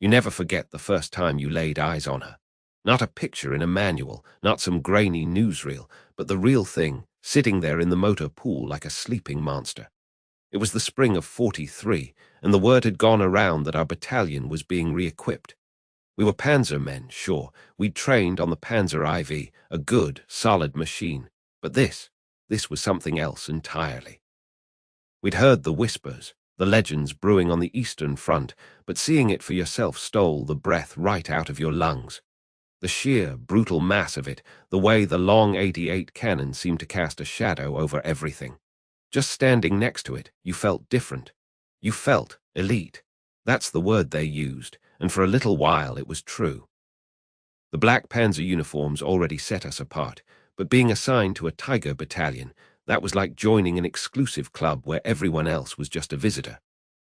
You never forget the first time you laid eyes on her. Not a picture in a manual, not some grainy newsreel, but the real thing, sitting there in the motor pool like a sleeping monster. It was the spring of '43, and the word had gone around that our battalion was being re-equipped. We were panzer men, sure. We'd trained on the Panzer IV, a good, solid machine. But this was something else entirely. We'd heard the whispers, the legends brewing on the Eastern Front, but seeing it for yourself stole the breath right out of your lungs. The sheer, brutal mass of it, the way the long 88 cannon seemed to cast a shadow over everything. Just standing next to it, you felt different. You felt elite. That's the word they used, and for a little while it was true. The black panzer uniforms already set us apart, but being assigned to a Tiger battalion, that was like joining an exclusive club where everyone else was just a visitor.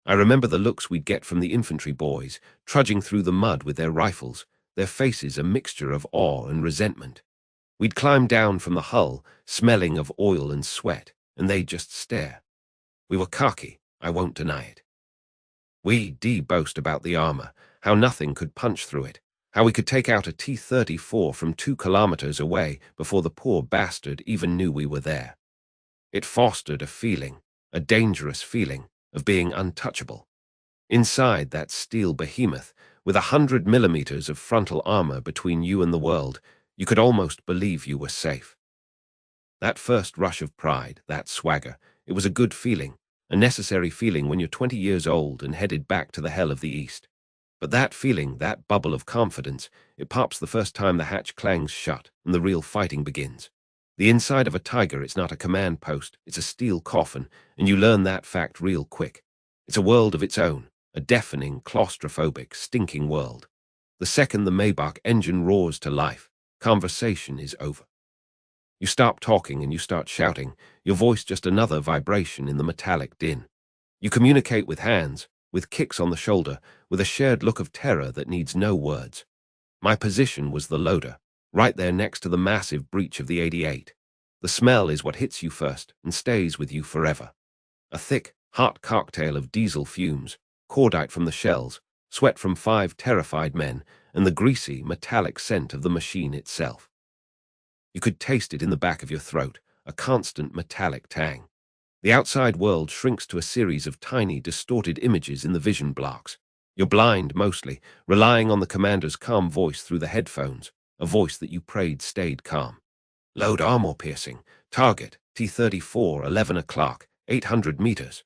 I remember the looks we'd get from the infantry boys, trudging through the mud with their rifles, their faces a mixture of awe and resentment. We'd climb down from the hull, smelling of oil and sweat, and they'd just stare. We were cocky, I won't deny it. We boast about the armor, how nothing could punch through it, how we could take out a T-34 from 2 kilometers away before the poor bastard even knew we were there. It fostered a feeling, a dangerous feeling, of being untouchable. Inside that steel behemoth, with 100 millimeters of frontal armor between you and the world, you could almost believe you were safe. That first rush of pride, that swagger, it was a good feeling, a necessary feeling when you're 20 years old and headed back to the hell of the East. But that feeling, that bubble of confidence, it pops the first time the hatch clangs shut and the real fighting begins. The inside of a Tiger, it's not a command post, it's a steel coffin, and you learn that fact real quick. It's a world of its own, a deafening, claustrophobic, stinking world. The second the Maybach engine roars to life, conversation is over. You stop talking and you start shouting, your voice just another vibration in the metallic din. You communicate with hands, with kicks on the shoulder, with a shared look of terror that needs no words. My position was the loader, right there next to the massive breech of the 88. The smell is what hits you first and stays with you forever. A thick, hot cocktail of diesel fumes, cordite from the shells, sweat from 5 terrified men, and the greasy, metallic scent of the machine itself. You could taste it in the back of your throat, a constant metallic tang. The outside world shrinks to a series of tiny, distorted images in the vision blocks. You're blind, mostly, relying on the commander's calm voice through the headphones, a voice that you prayed stayed calm. Load armor piercing. Target, T-34, 11 o'clock, 800 meters.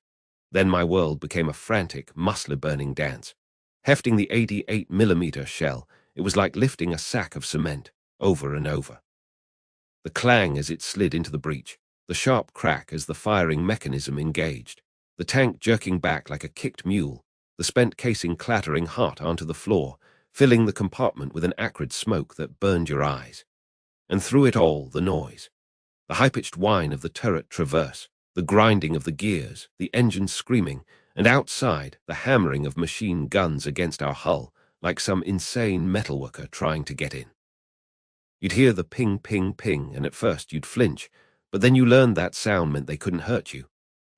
Then my world became a frantic, muscle-burning dance. Hefting the 88mm shell, it was like lifting a sack of cement, over and over. The clang as it slid into the breach, the sharp crack as the firing mechanism engaged, the tank jerking back like a kicked mule, the spent casing clattering hot onto the floor, filling the compartment with an acrid smoke that burned your eyes. And through it all, the noise. The high-pitched whine of the turret traverse, the grinding of the gears, the engine screaming, and outside, the hammering of machine guns against our hull, like some insane metalworker trying to get in. You'd hear the ping, ping, ping, and at first you'd flinch, but then you learned that sound meant they couldn't hurt you.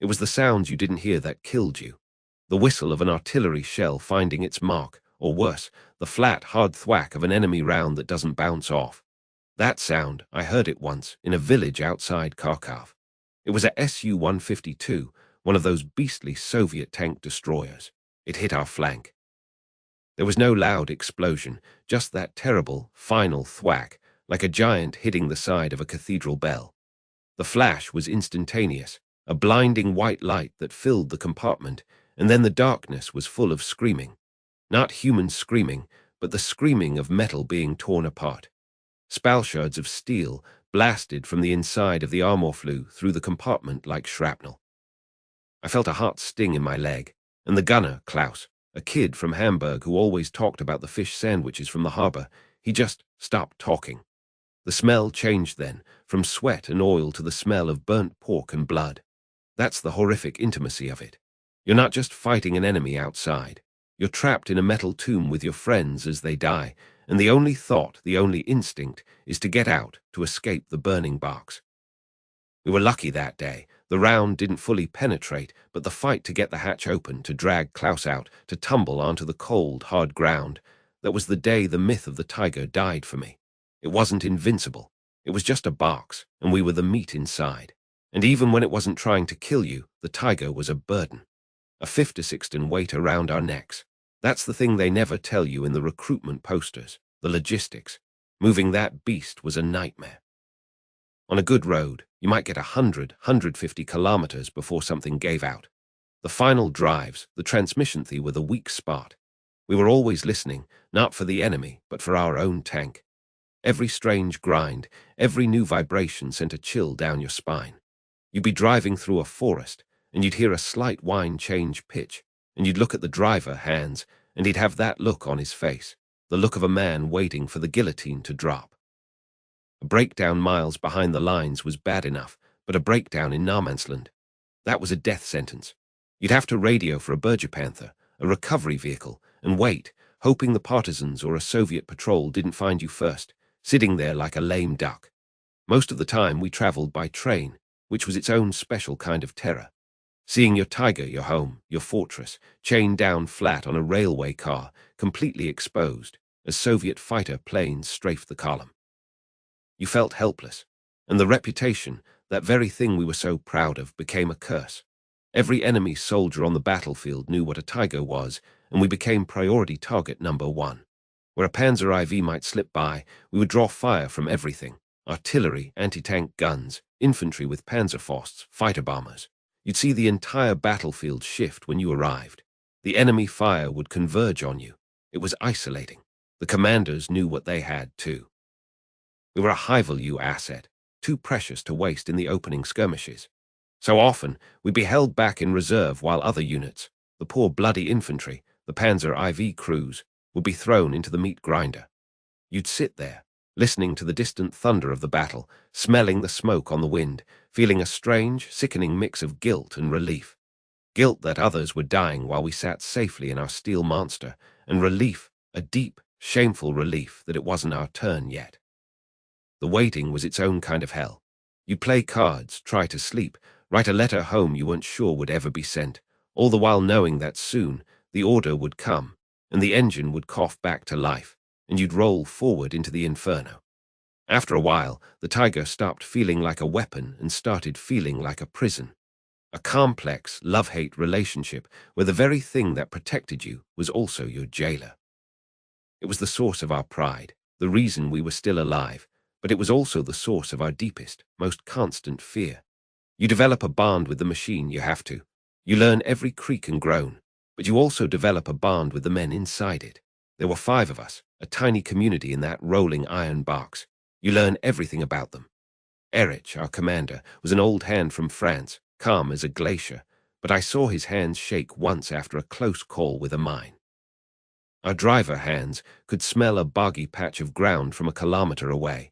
It was the sounds you didn't hear that killed you. The whistle of an artillery shell finding its mark, or worse, the flat, hard thwack of an enemy round that doesn't bounce off. That sound, I heard it once, in a village outside Kharkov. It was a Su-152, one of those beastly Soviet tank destroyers. It hit our flank. There was no loud explosion, just that terrible, final thwack, like a giant hitting the side of a cathedral bell. The flash was instantaneous, a blinding white light that filled the compartment, and then the darkness was full of screaming. Not human screaming, but the screaming of metal being torn apart. Spalshards of steel blasted from the inside of the armor flue through the compartment like shrapnel. I felt a hot sting in my leg, and the gunner, Klaus, a kid from Hamburg who always talked about the fish sandwiches from the harbor, he just stopped talking. The smell changed then, from sweat and oil to the smell of burnt pork and blood. That's the horrific intimacy of it. You're not just fighting an enemy outside. You're trapped in a metal tomb with your friends as they die, and the only thought, the only instinct, is to get out, to escape the burning box. We were lucky that day. The The round didn't fully penetrate, but the fight to get the hatch open, to drag Klaus out, to tumble onto the cold, hard ground, that was the day the myth of the tiger died for me. It wasn't invincible. It was just a box, and we were the meat inside. And even when it wasn't trying to kill you, the tiger was a burden. A 50-16 weight around our necks. That's the thing they never tell you in the recruitment posters, the logistics. Moving that beast was a nightmare. On a good road, you might get 150 kilometers before something gave out. The final drives, the transmission were the weak spot. We were always listening, not for the enemy, but for our own tank. Every strange grind, every new vibration sent a chill down your spine. You'd be driving through a forest, and you'd hear a slight whine change pitch, and you'd look at the driver, Hans, and he'd have that look on his face, the look of a man waiting for the guillotine to drop. A breakdown miles behind the lines was bad enough, but a breakdown in Narmansland, that was a death sentence. You'd have to radio for a Panther, a recovery vehicle, and wait, hoping the partisans or a Soviet patrol didn't find you first, sitting there like a lame duck. Most of the time we traveled by train, which was its own special kind of terror. Seeing your tiger, your home, your fortress, chained down flat on a railway car, completely exposed, as Soviet fighter planes strafed the column. You felt helpless, and the reputation, that very thing we were so proud of, became a curse. Every enemy soldier on the battlefield knew what a tiger was, and we became priority target number one. Where a panzer IV might slip by, we would draw fire from everything: artillery, anti-tank guns, infantry with Panzerfausts, fighter bombers. You'd see the entire battlefield shift when you arrived. The enemy fire would converge on you. It was isolating. The commanders knew what they had, too. We were a high-value asset, too precious to waste in the opening skirmishes. So often, we'd be held back in reserve while other units, the poor bloody infantry, the Panzer IV crews, would be thrown into the meat grinder. You'd sit there, listening to the distant thunder of the battle, smelling the smoke on the wind, feeling a strange, sickening mix of guilt and relief. Guilt that others were dying while we sat safely in our steel monster, and relief, a deep, shameful relief that it wasn't our turn yet. The waiting was its own kind of hell. You'd play cards, try to sleep, write a letter home you weren't sure would ever be sent, all the while knowing that soon the order would come, and the engine would cough back to life, and you'd roll forward into the inferno. After a while, the tiger stopped feeling like a weapon and started feeling like a prison. A complex, love-hate relationship where the very thing that protected you was also your jailer. It was the source of our pride, the reason we were still alive, but it was also the source of our deepest, most constant fear. You develop a bond with the machine, you have to. You learn every creak and groan, but you also develop a bond with the men inside it. There were 5 of us, a tiny community in that rolling iron box. You learn everything about them. Erich, our commander, was an old hand from France, calm as a glacier, but I saw his hands shake once after a close call with a mine. Our driver, Hans, could smell a boggy patch of ground from a kilometer away.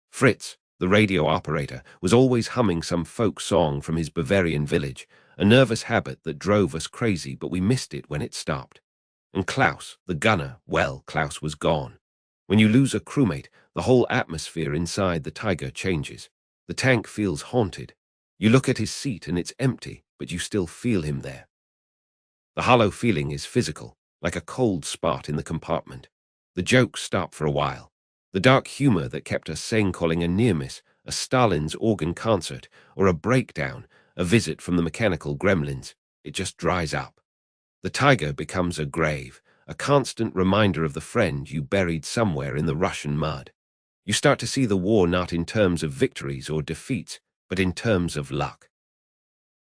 Fritz, the radio operator, was always humming some folk song from his Bavarian village, a nervous habit that drove us crazy, but we missed it when it stopped. And Klaus, the gunner, well, Klaus was gone. When you lose a crewmate, the whole atmosphere inside the tiger changes. The tank feels haunted. You look at his seat and it's empty, but you still feel him there. The hollow feeling is physical, like a cold spot in the compartment. The jokes stop for a while. The dark humor that kept us sane, calling a near miss, a Stalin's organ concert, or a breakdown, a visit from the mechanical gremlins, it just dries up. The tiger becomes a grave, a constant reminder of the friend you buried somewhere in the Russian mud. You start to see the war not in terms of victories or defeats, but in terms of luck.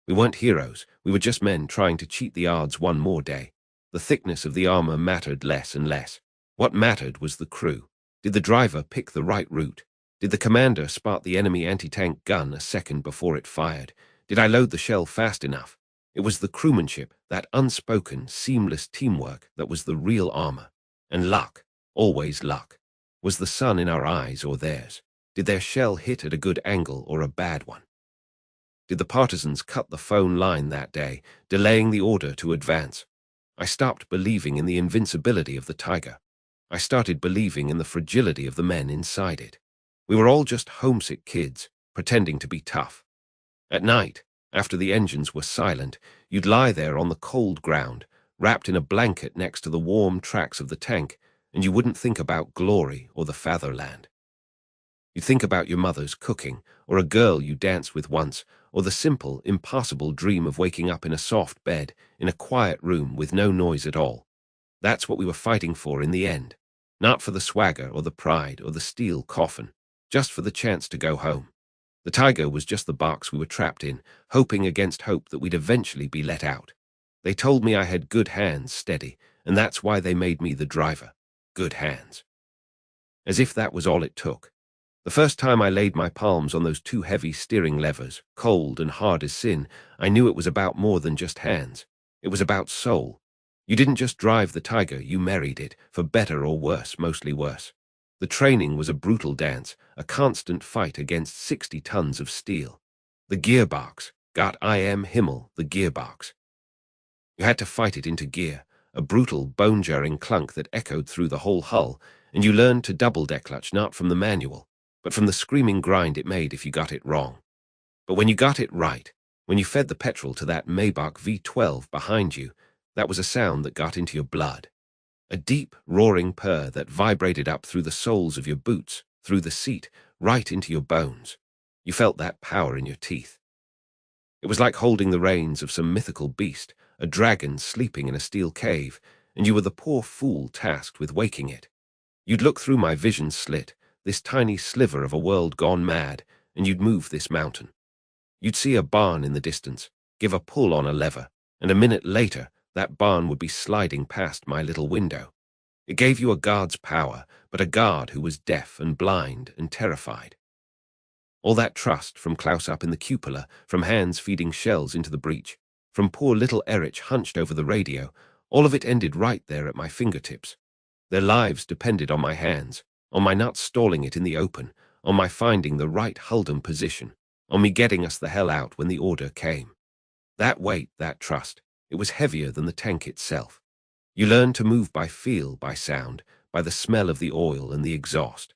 We weren't heroes, we were just men trying to cheat the odds one more day. The thickness of the armor mattered less and less. What mattered was the crew. Did the driver pick the right route? Did the commander spot the enemy anti-tank gun a second before it fired? Did I load the shell fast enough? It was the crewmanship, that unspoken, seamless teamwork, that was the real armor. And luck, always luck. Was the sun in our eyes or theirs? Did their shell hit at a good angle or a bad one? Did the partisans cut the phone line that day, delaying the order to advance? I stopped believing in the invincibility of the tiger. I started believing in the fragility of the men inside it. We were all just homesick kids, pretending to be tough. At night, After the engines were silent, you'd lie there on the cold ground, wrapped in a blanket next to the warm tracks of the tank, and you wouldn't think about glory or the fatherland. You'd think about your mother's cooking, or a girl you danced with once, or the simple, impossible dream of waking up in a soft bed, in a quiet room with no noise at all. That's what we were fighting for in the end. Not for the swagger or the pride or the steel coffin, just for the chance to go home. The Tiger was just the box we were trapped in, hoping against hope that we'd eventually be let out. They told me I had good hands, steady, and that's why they made me the driver. Good hands. As if that was all it took. The first time I laid my palms on those two heavy steering levers, cold and hard as sin, I knew it was about more than just hands. It was about soul. You didn't just drive the Tiger, you married it, for better or worse, mostly worse. The training was a brutal dance, a constant fight against 60 tons of steel. The gearbox, Gott im Himmel, the gearbox. You had to fight it into gear, a brutal, bone-jarring clunk that echoed through the whole hull, and you learned to double-deck clutch not from the manual, but from the screaming grind it made if you got it wrong. But when you got it right, when you fed the petrol to that Maybach V12 behind you, that was a sound that got into your blood. A deep, roaring purr that vibrated up through the soles of your boots, through the seat, right into your bones. You felt that power in your teeth. It was like holding the reins of some mythical beast, a dragon sleeping in a steel cave, and you were the poor fool tasked with waking it. You'd look through my vision slit, this tiny sliver of a world gone mad, and you'd move this mountain. You'd see a barn in the distance, give a pull on a lever, and a minute later, that barn would be sliding past my little window. It gave you a guard's power, but a guard who was deaf and blind and terrified. All that trust from Klaus up in the cupola, from hands feeding shells into the breach, from poor little Erich hunched over the radio, all of it ended right there at my fingertips. Their lives depended on my hands, on my not stalling it in the open, on my finding the right Huldum position, on me getting us the hell out when the order came. That weight, that trust, it was heavier than the tank itself. You learned to move by feel, by sound, by the smell of the oil and the exhaust.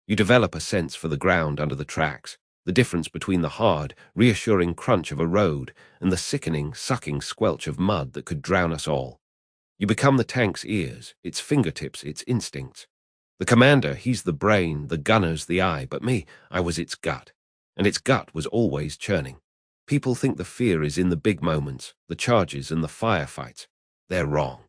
You develop a sense for the ground under the tracks, the difference between the hard, reassuring crunch of a road and the sickening, sucking squelch of mud that could drown us all. You become the tank's ears, its fingertips, its instincts. The commander, he's the brain, the gunner's the eye, but me, I was its gut. And its gut was always churning. People think the fear is in the big moments, the charges and the firefights. They're wrong.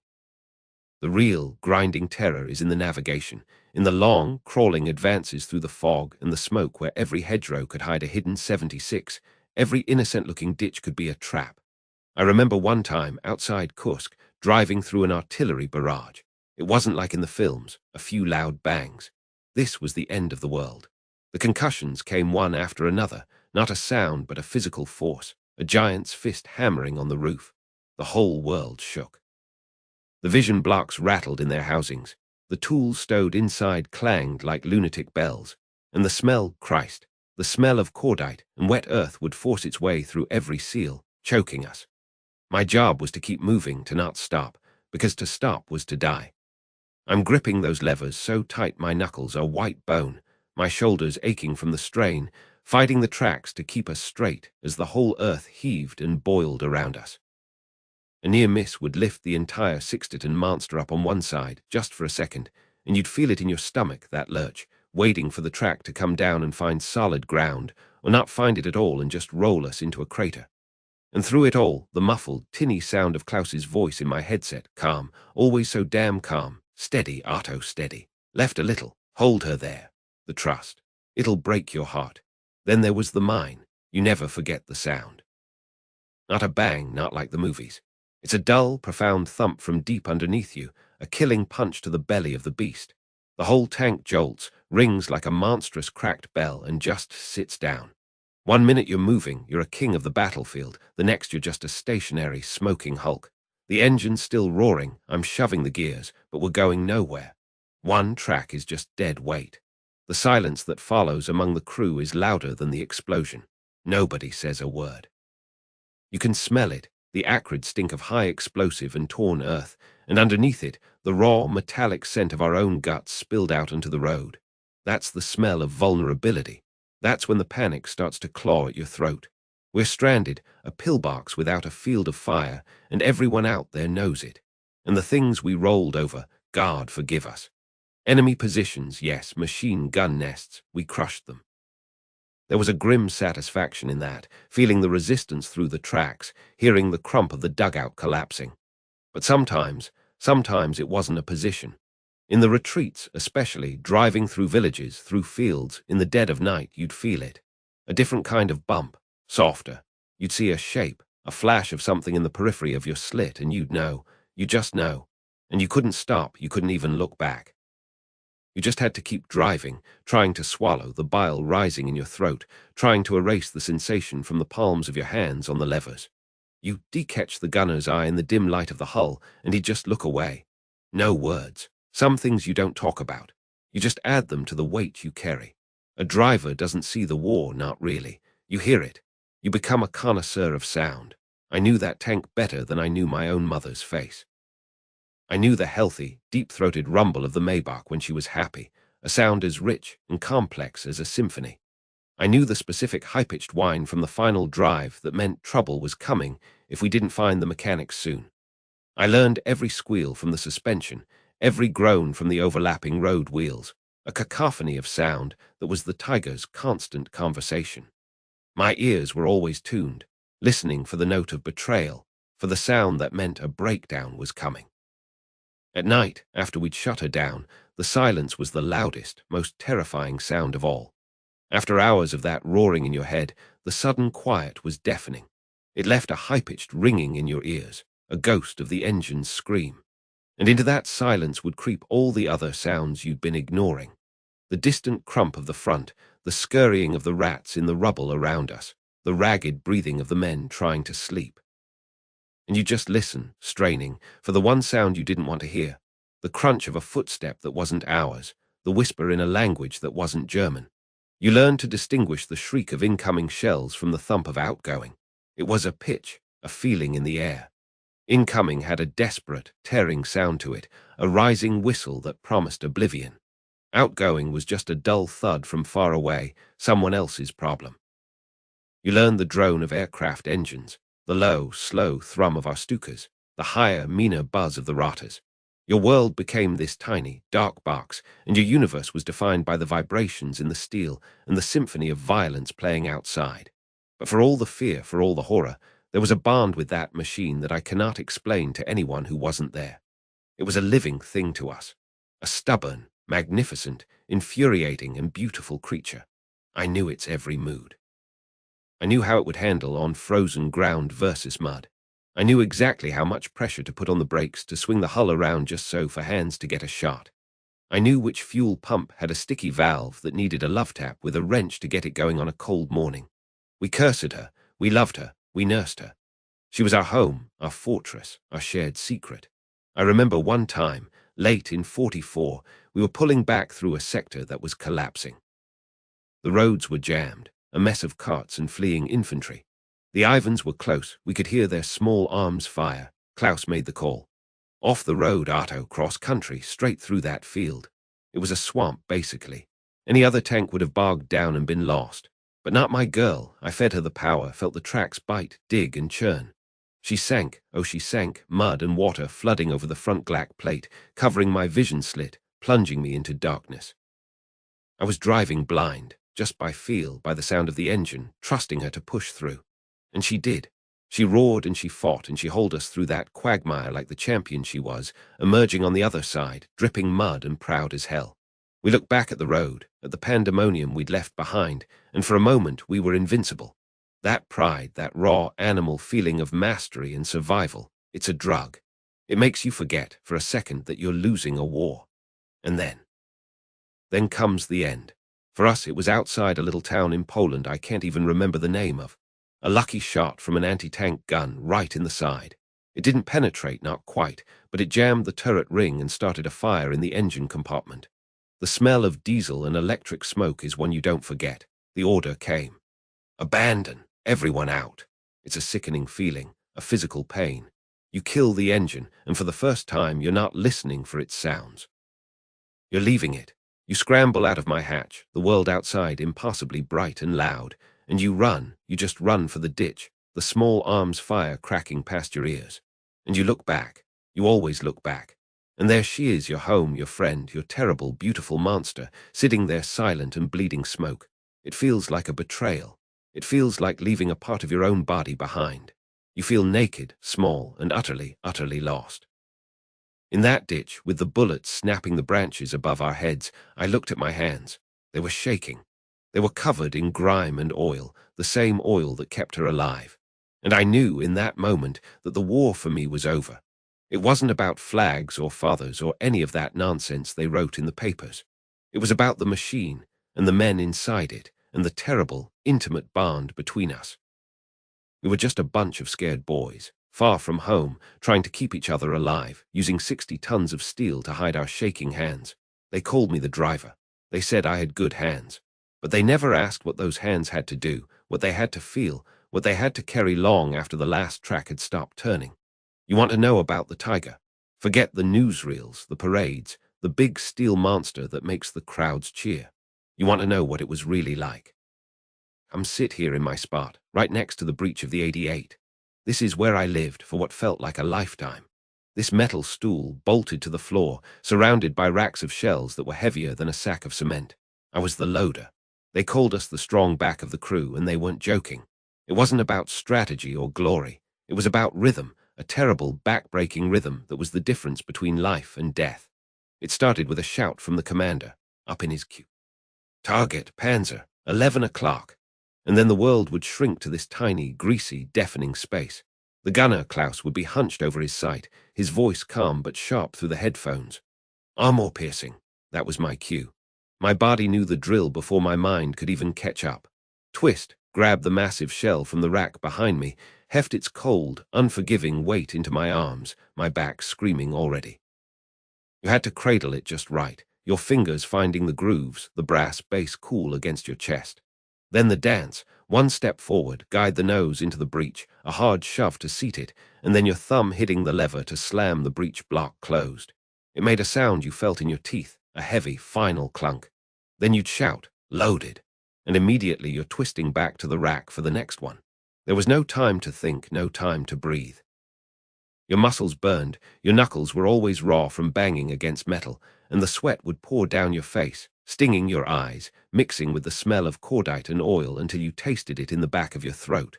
The real, grinding terror is in the navigation, in the long, crawling advances through the fog and the smoke where every hedgerow could hide a hidden 76, every innocent-looking ditch could be a trap. I remember one time, outside Kursk, driving through an artillery barrage. It wasn't like in the films, a few loud bangs. This was the end of the world. The concussions came one after another, not a sound but a physical force, a giant's fist hammering on the roof. The whole world shook. The vision blocks rattled in their housings. The tools stowed inside clanged like lunatic bells. And the smell, Christ, the smell of cordite and wet earth would force its way through every seal, choking us. My job was to keep moving, to not stop, because to stop was to die. I'm gripping those levers so tight my knuckles are white bone, my shoulders aching from the strain, fighting the tracks to keep us straight as the whole earth heaved and boiled around us. A near miss would lift the entire 6-ton monster up on one side, just for a second, and you'd feel it in your stomach, that lurch, waiting for the track to come down and find solid ground, or not find it at all and just roll us into a crater. And through it all, the muffled, tinny sound of Klaus's voice in my headset, calm, always so damn calm, steady, Otto, steady. Left a little, hold her there. The trust. It'll break your heart. Then there was the mine. You never forget the sound. Not a bang, not like the movies. It's a dull, profound thump from deep underneath you, a killing punch to the belly of the beast. The whole tank jolts, rings like a monstrous cracked bell, and just sits down. 1 minute you're moving, you're a king of the battlefield. The next you're just a stationary, smoking hulk. The engine's still roaring, I'm shoving the gears, but we're going nowhere. One track is just dead weight. The silence that follows among the crew is louder than the explosion. Nobody says a word. You can smell it, the acrid stink of high explosive and torn earth, and underneath it, the raw, metallic scent of our own guts spilled out onto the road. That's the smell of vulnerability. That's when the panic starts to claw at your throat. We're stranded, a pillbox without a field of fire, and everyone out there knows it. And the things we rolled over, God forgive us. Enemy positions, yes, machine gun nests, we crushed them. There was a grim satisfaction in that, feeling the resistance through the tracks, hearing the crump of the dugout collapsing. But sometimes it wasn't a position. In the retreats, especially, driving through villages, through fields, in the dead of night, you'd feel it. A different kind of bump, softer. You'd see a shape, a flash of something in the periphery of your slit, and you'd know. You just know. And you couldn't stop, you couldn't even look back. You just had to keep driving, trying to swallow the bile rising in your throat, trying to erase the sensation from the palms of your hands on the levers. You decatch the gunner's eye in the dim light of the hull, and he'd just look away. No words. Some things you don't talk about. You just add them to the weight you carry. A driver doesn't see the war, not really. You hear it. You become a connoisseur of sound. I knew that tank better than I knew my own mother's face. I knew the healthy, deep-throated rumble of the Maybach when she was happy, a sound as rich and complex as a symphony. I knew the specific high-pitched whine from the final drive that meant trouble was coming if we didn't find the mechanics soon. I learned every squeal from the suspension, every groan from the overlapping road wheels, a cacophony of sound that was the tiger's constant conversation. My ears were always tuned, listening for the note of betrayal, for the sound that meant a breakdown was coming. At night, after we'd shut her down, the silence was the loudest, most terrifying sound of all. After hours of that roaring in your head, the sudden quiet was deafening. It left a high-pitched ringing in your ears, a ghost of the engine's scream. And into that silence would creep all the other sounds you'd been ignoring. The distant crump of the front, the scurrying of the rats in the rubble around us, the ragged breathing of the men trying to sleep. And you just listen, straining, for the one sound you didn't want to hear, the crunch of a footstep that wasn't ours, the whisper in a language that wasn't German. You learned to distinguish the shriek of incoming shells from the thump of outgoing. It was a pitch, a feeling in the air. Incoming had a desperate, tearing sound to it, a rising whistle that promised oblivion. Outgoing was just a dull thud from far away, someone else's problem. You learned the drone of aircraft engines, the low, slow thrum of our Stukas, the higher, meaner buzz of the rotters. Your world became this tiny, dark box, and your universe was defined by the vibrations in the steel and the symphony of violence playing outside. But for all the fear, for all the horror, there was a bond with that machine that I cannot explain to anyone who wasn't there. It was a living thing to us, a stubborn, magnificent, infuriating, and beautiful creature. I knew its every mood. I knew how it would handle on frozen ground versus mud. I knew exactly how much pressure to put on the brakes to swing the hull around just so for hands to get a shot. I knew which fuel pump had a sticky valve that needed a love tap with a wrench to get it going on a cold morning. We cursed her, we loved her, we nursed her. She was our home, our fortress, our shared secret. I remember one time, late in '44, we were pulling back through a sector that was collapsing. The roads were jammed, a mess of carts and fleeing infantry. The Ivans were close. We could hear their small arms fire. Klaus made the call. Off the road, Arto, cross country, straight through that field. It was a swamp, basically. Any other tank would have bogged down and been lost. But not my girl. I fed her the power, felt the tracks bite, dig, and churn. She sank, oh she sank, mud and water flooding over the front glac plate, covering my vision slit, plunging me into darkness. I was driving blind, just by feel, by the sound of the engine, trusting her to push through. And she did. She roared and she fought and she hauled us through that quagmire like the champion she was, emerging on the other side, dripping mud and proud as hell. We looked back at the road, at the pandemonium we'd left behind, and for a moment we were invincible. That pride, that raw animal feeling of mastery and survival, it's a drug. It makes you forget, for a second, that you're losing a war. And then comes the end. For us, it was outside a little town in Poland I can't even remember the name of. A lucky shot from an anti-tank gun right in the side. It didn't penetrate, not quite, but it jammed the turret ring and started a fire in the engine compartment. The smell of diesel and electric smoke is one you don't forget. The order came. Abandon. Everyone out. It's a sickening feeling, a physical pain. You kill the engine, and for the first time, you're not listening for its sounds. You're leaving it. You scramble out of my hatch, the world outside impossibly bright and loud, and you just run for the ditch, the small arms fire cracking past your ears. And you look back. You always look back. And there she is, your home, your friend, your terrible, beautiful monster, sitting there silent and bleeding smoke. It feels like a betrayal. It feels like leaving a part of your own body behind. You feel naked, small, and utterly, utterly lost. In that ditch, with the bullets snapping the branches above our heads, I looked at my hands. They were shaking. They were covered in grime and oil, the same oil that kept her alive. And I knew in that moment that the war for me was over. It wasn't about flags or fathers or any of that nonsense they wrote in the papers. It was about the machine and the men inside it and the terrible, intimate bond between us. We were just a bunch of scared boys, far from home, trying to keep each other alive, using 60 tons of steel to hide our shaking hands. They called me the driver. They said I had good hands. But they never asked what those hands had to do, what they had to feel, what they had to carry long after the last track had stopped turning. You want to know about the tiger? Forget the newsreels, the parades, the big steel monster that makes the crowds cheer. You want to know what it was really like. Come sit here in my spot, right next to the breach of the 88. This is where I lived for what felt like a lifetime. This metal stool bolted to the floor, surrounded by racks of shells that were heavier than a sack of cement. I was the loader. They called us the strong back of the crew, and they weren't joking. It wasn't about strategy or glory. It was about rhythm, a terrible, back-breaking rhythm that was the difference between life and death. It started with a shout from the commander, up in his queue. Target, panzer, 11 o'clock. And then the world would shrink to this tiny, greasy, deafening space. The gunner, Klaus, would be hunched over his sight, his voice calm but sharp through the headphones. Armor piercing. That was my cue. My body knew the drill before my mind could even catch up. Twist, grab the massive shell from the rack behind me, heft its cold, unforgiving weight into my arms, my back screaming already. You had to cradle it just right, your fingers finding the grooves, the brass base cool against your chest. Then the dance, one step forward, guide the nose into the breech, a hard shove to seat it, and then your thumb hitting the lever to slam the breech block closed. It made a sound you felt in your teeth, a heavy, final clunk. Then you'd shout, loaded, and immediately you're twisting back to the rack for the next one. There was no time to think, no time to breathe. Your muscles burned, your knuckles were always raw from banging against metal, and the sweat would pour down your face, stinging your eyes, mixing with the smell of cordite and oil until you tasted it in the back of your throat.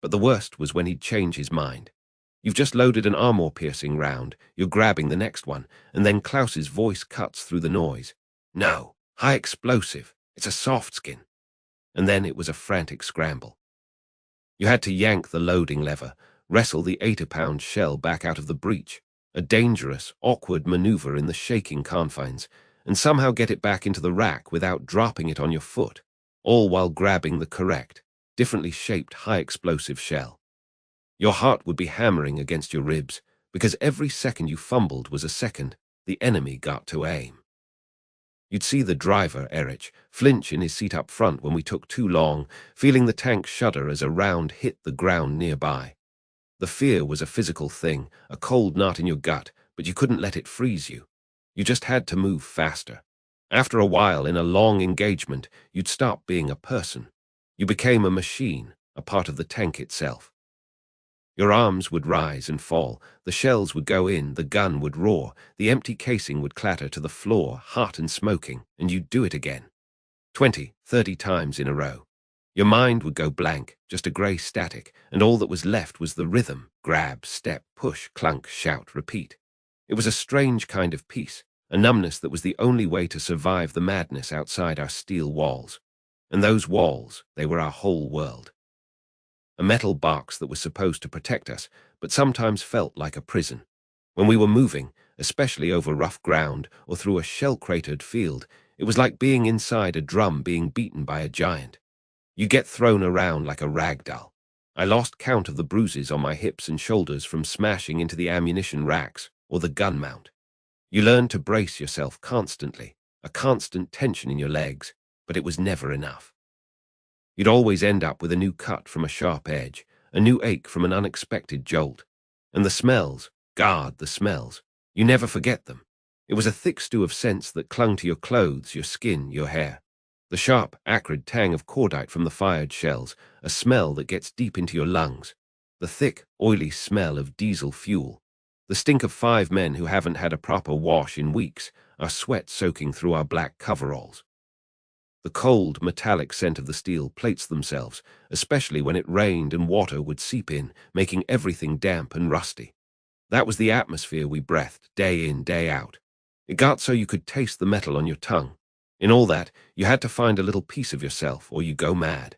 But the worst was when he'd change his mind. You've just loaded an armor-piercing round, you're grabbing the next one, and then Klaus's voice cuts through the noise. No, high explosive, it's a soft skin. And then it was a frantic scramble. You had to yank the loading lever, wrestle the 80-pound shell back out of the breech, a dangerous, awkward maneuver in the shaking confines, and somehow get it back into the rack without dropping it on your foot, all while grabbing the correct, differently shaped high-explosive shell. Your heart would be hammering against your ribs, because every second you fumbled was a second the enemy got to aim. You'd see the driver, Erich, flinch in his seat up front when we took too long, feeling the tank shudder as a round hit the ground nearby. The fear was a physical thing, a cold knot in your gut, but you couldn't let it freeze you. You just had to move faster. After a while, in a long engagement, you'd stop being a person. You became a machine, a part of the tank itself. Your arms would rise and fall, the shells would go in, the gun would roar, the empty casing would clatter to the floor, hot and smoking, and you'd do it again. 20, 30 times in a row. Your mind would go blank, just a grey static, and all that was left was the rhythm, grab, step, push, clunk, shout, repeat. It was a strange kind of peace, a numbness that was the only way to survive the madness outside our steel walls. And those walls, they were our whole world. A metal box that was supposed to protect us, but sometimes felt like a prison. When we were moving, especially over rough ground or through a shell-cratered field, it was like being inside a drum being beaten by a giant. You get thrown around like a rag doll. I lost count of the bruises on my hips and shoulders from smashing into the ammunition racks or the gun mount. You learn to brace yourself constantly, a constant tension in your legs, but it was never enough. You'd always end up with a new cut from a sharp edge, a new ache from an unexpected jolt. And the smells, God, the smells, you never forget them. It was a thick stew of scents that clung to your clothes, your skin, your hair. The sharp, acrid tang of cordite from the fired shells, a smell that gets deep into your lungs. The thick, oily smell of diesel fuel. The stink of 5 men who haven't had a proper wash in weeks, our sweat soaking through our black coveralls. The cold, metallic scent of the steel plates themselves, especially when it rained and water would seep in, making everything damp and rusty. That was the atmosphere we breathed, day in, day out. It got so you could taste the metal on your tongue. In all that, you had to find a little piece of yourself, or you go mad.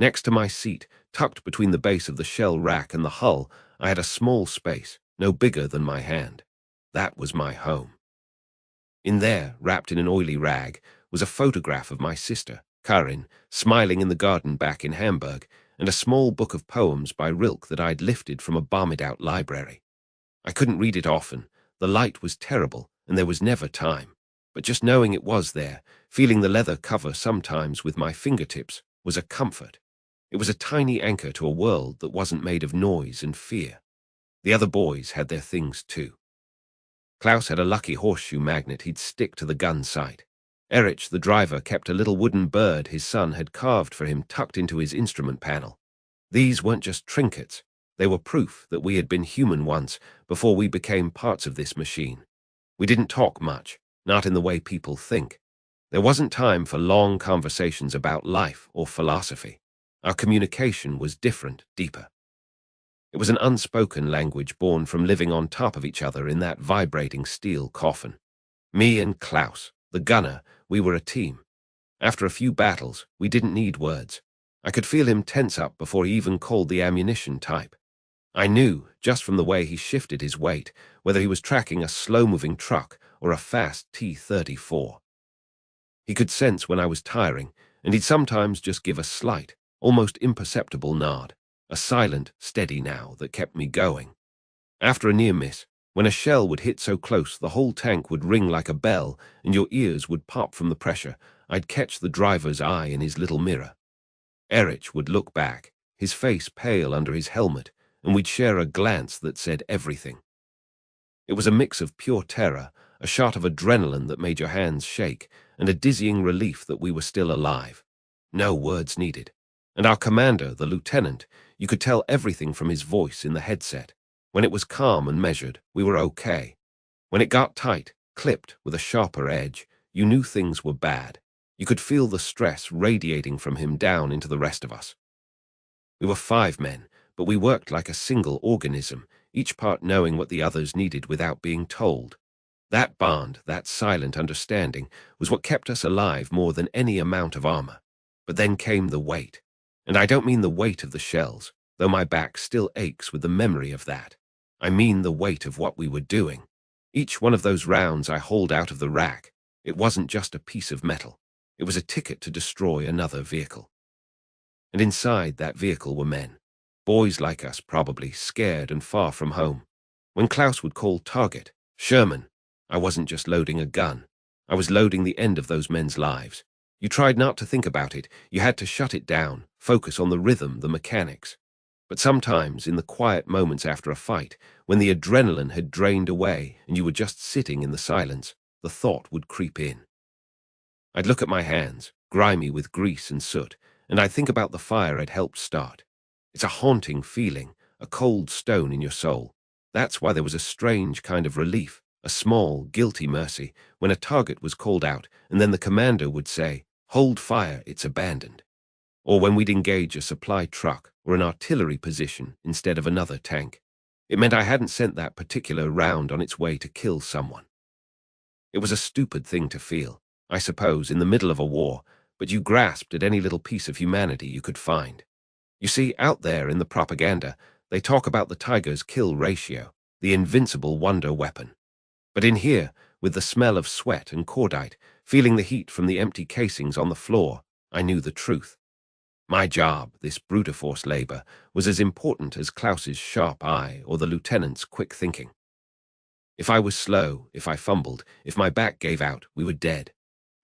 Next to my seat, tucked between the base of the shell rack and the hull, I had a small space, no bigger than my hand. That was my home. In there, wrapped in an oily rag, was a photograph of my sister, Karin, smiling in the garden back in Hamburg, and a small book of poems by Rilke that I'd lifted from a bombed-out library. I couldn't read it often. The light was terrible, and there was never time. But just knowing it was there, feeling the leather cover sometimes with my fingertips, was a comfort. It was a tiny anchor to a world that wasn't made of noise and fear. The other boys had their things too. Klaus had a lucky horseshoe magnet he'd stick to the gun sight. Erich, the driver, kept a little wooden bird his son had carved for him tucked into his instrument panel. These weren't just trinkets. They were proof that we had been human once before we became parts of this machine. We didn't talk much, not in the way people think. There wasn't time for long conversations about life or philosophy. Our communication was different, deeper. It was an unspoken language born from living on top of each other in that vibrating steel coffin. Me and Klaus, the gunner, we were a team. After a few battles, we didn't need words. I could feel him tense up before he even called the ammunition type. I knew, just from the way he shifted his weight, whether he was tracking a slow-moving truck or a fast T-34. He could sense when I was tiring, and he'd sometimes just give a slight, almost imperceptible nod, a silent, steady now that kept me going. After a near miss, when a shell would hit so close the whole tank would ring like a bell and your ears would pop from the pressure, I'd catch the driver's eye in his little mirror. Erich would look back, his face pale under his helmet, and we'd share a glance that said everything. It was a mix of pure terror, a shot of adrenaline that made your hands shake, and a dizzying relief that we were still alive. No words needed. And our commander, the lieutenant, you could tell everything from his voice in the headset. When it was calm and measured, we were okay. When it got tight, clipped with a sharper edge, you knew things were bad. You could feel the stress radiating from him down into the rest of us. We were 5 men, but we worked like a single organism, each part knowing what the others needed without being told. That bond, that silent understanding, was what kept us alive more than any amount of armor. But then came the weight. And I don't mean the weight of the shells, though my back still aches with the memory of that. I mean the weight of what we were doing. Each one of those rounds I hauled out of the rack, it wasn't just a piece of metal. It was a ticket to destroy another vehicle. And inside that vehicle were men. Boys like us, probably, scared and far from home. When Klaus would call target, Sherman, I wasn't just loading a gun. I was loading the end of those men's lives. You tried not to think about it. You had to shut it down, focus on the rhythm, the mechanics. But sometimes, in the quiet moments after a fight, when the adrenaline had drained away and you were just sitting in the silence, the thought would creep in. I'd look at my hands, grimy with grease and soot, and I'd think about the fire I'd helped start. It's a haunting feeling, a cold stone in your soul. That's why there was a strange kind of relief, a small, guilty mercy, when a target was called out and then the commander would say, "Hold fire, it's abandoned." Or when we'd engage a supply truck or an artillery position instead of another tank. It meant I hadn't sent that particular round on its way to kill someone. It was a stupid thing to feel, I suppose, in the middle of a war, but you grasped at any little piece of humanity you could find. You see, out there in the propaganda, they talk about the Tiger's kill ratio, the invincible wonder weapon. But in here, with the smell of sweat and cordite, feeling the heat from the empty casings on the floor, I knew the truth. My job, this brute force labor, was as important as Klaus's sharp eye or the lieutenant's quick thinking. If I was slow, if I fumbled, if my back gave out, we were dead.